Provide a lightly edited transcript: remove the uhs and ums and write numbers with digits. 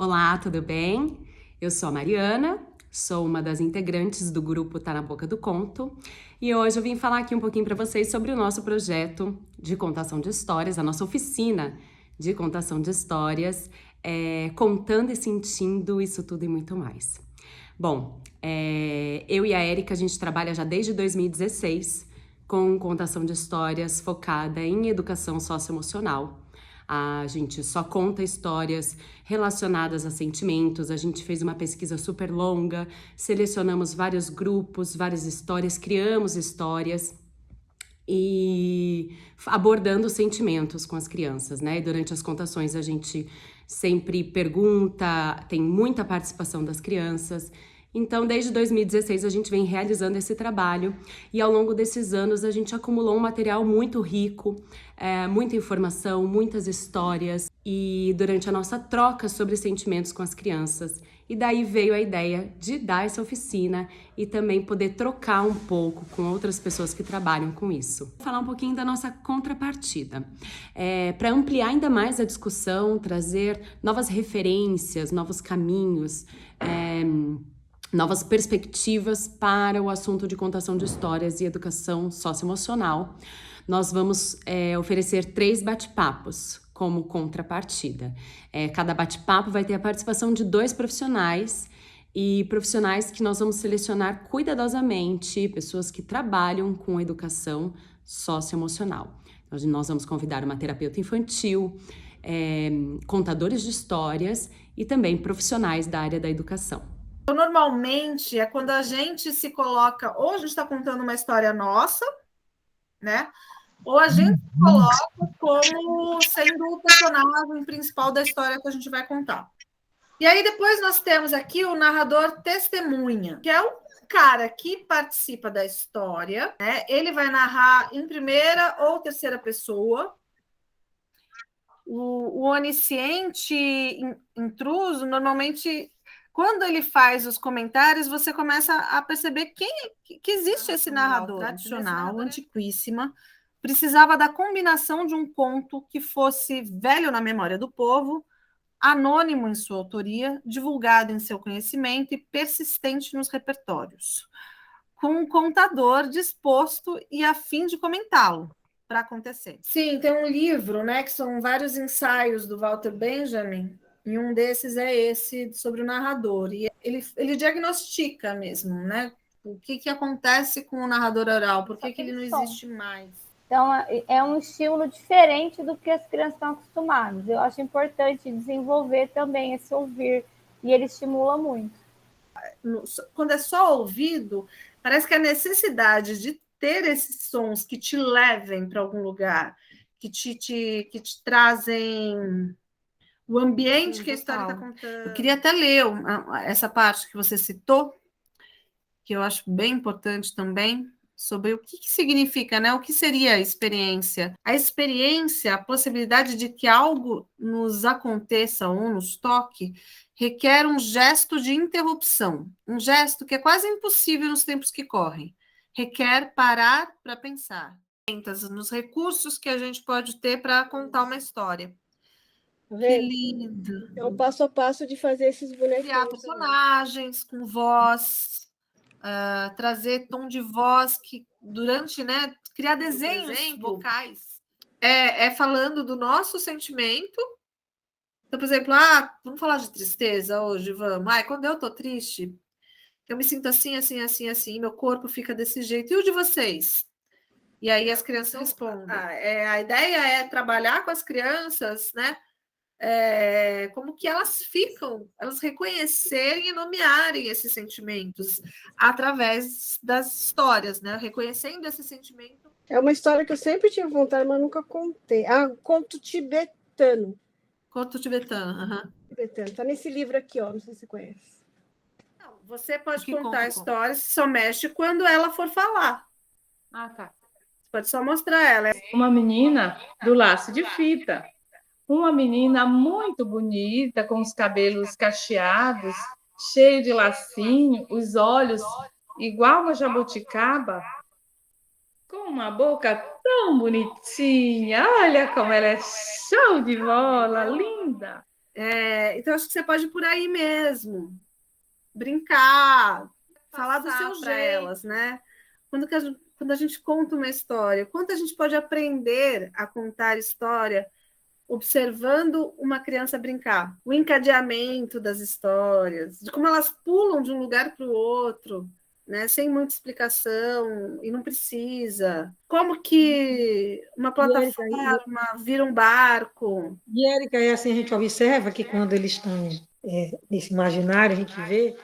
Olá, tudo bem? Eu sou a Mariana, sou uma das integrantes do grupo Tá na Boca do Conto e hoje eu vim falar aqui um pouquinho para vocês sobre o nosso projeto de contação de histórias, a nossa oficina de contação de histórias, contando e sentindo isso tudo e muito mais. Bom, eu e a Érica, a gente trabalha já desde 2016 com contação de histórias focada em educação socioemocional. A gente só conta histórias relacionadas a sentimentos. A gente fez uma pesquisa super longa, selecionamos vários grupos, várias histórias, criamos histórias e abordando sentimentos com as crianças, né? E durante as contações a gente sempre pergunta, tem muita participação das crianças. Então, desde 2016 a gente vem realizando esse trabalho e ao longo desses anos a gente acumulou um material muito rico, muita informação, muitas histórias e durante a nossa troca sobre sentimentos com as crianças. E daí veio a ideia de dar essa oficina e também poder trocar um pouco com outras pessoas que trabalham com isso. Vou falar um pouquinho da nossa contrapartida. Para ampliar ainda mais a discussão, trazer novas referências, novos caminhos, novas perspectivas para o assunto de contação de histórias e educação socioemocional. Nós vamos oferecer 3 bate-papos como contrapartida. Cada bate-papo vai ter a participação de 2 profissionais e profissionais que nós vamos selecionar cuidadosamente, pessoas que trabalham com educação socioemocional. Nós vamos convidar uma terapeuta infantil, contadores de histórias e também profissionais da área da educação. Normalmente é quando a gente se coloca, ou a gente está contando uma história nossa, né? Ou a gente se coloca como sendo o personagem principal da história que a gente vai contar. E aí depois nós temos aqui o narrador testemunha, que é o cara que participa da história, né? Ele vai narrar em primeira ou terceira pessoa. O onisciente intruso, normalmente, quando ele faz os comentários, você começa a perceber que existe esse narrador tradicional, antiquíssima, precisava da combinação de um conto que fosse velho na memória do povo, anônimo em sua autoria, divulgado em seu conhecimento e persistente nos repertórios, com um contador disposto e a fim de comentá-lo para acontecer. Sim, tem um livro, né, que são vários ensaios do Walter Benjamin, e um desses é esse sobre o narrador. E ele diagnostica mesmo, né? O que acontece com o narrador oral, por que ele não existe mais. Então, é um estímulo diferente do que as crianças estão acostumadas. Eu acho importante desenvolver também esse ouvir, e ele estimula muito. Quando é só ouvido, parece que a necessidade de ter esses sons que te levem para algum lugar, que te trazem o ambiente que a história está contando. Eu queria até ler essa parte que você citou, que eu acho bem importante também, sobre o que significa, né? O que seria a experiência? A experiência, a possibilidade de que algo nos aconteça ou nos toque, requer um gesto de interrupção, um gesto que é quase impossível nos tempos que correm. Requer parar para pensar nos recursos que a gente pode ter para contar uma história. Que lindo! É o passo a passo de fazer esses bonequinhos. Criar personagens com voz, trazer tom de voz que durante, né, criar desenhos vocais, falando do nosso sentimento. Então, por exemplo, vamos falar de tristeza hoje, vamos. Quando eu tô triste, eu me sinto assim, assim, assim, assim, meu corpo fica desse jeito. E o de vocês? E aí as crianças respondem. A ideia é trabalhar com as crianças, né? Como que elas reconhecerem e nomearem esses sentimentos através das histórias, né? Reconhecendo esse sentimento. É uma história que eu sempre tive vontade, mas nunca contei. Conto tibetano. Conto tibetano, tibetano. Está nesse livro aqui, ó. Não sei se você conhece. Não, você pode contar a história, se só mexe quando ela for falar. Tá. Pode só mostrar ela. Uma menina do laço de fita. Uma menina muito bonita, com os cabelos cacheados, cheio de lacinho, os olhos igual uma jabuticaba, com uma boca tão bonitinha. Olha como ela é show de bola, linda. Então, acho que você pode ir por aí mesmo, brincar, falar do seu jeito para elas, né? Quando a gente conta uma história, quanto a gente pode aprender a contar história observando uma criança brincar, o encadeamento das histórias, de como elas pulam de um lugar para o outro, né, sem muita explicação, e não precisa. Como que uma plataforma vira um barco. E, Érica, assim, a gente observa que quando eles estão nesse imaginário, a gente vê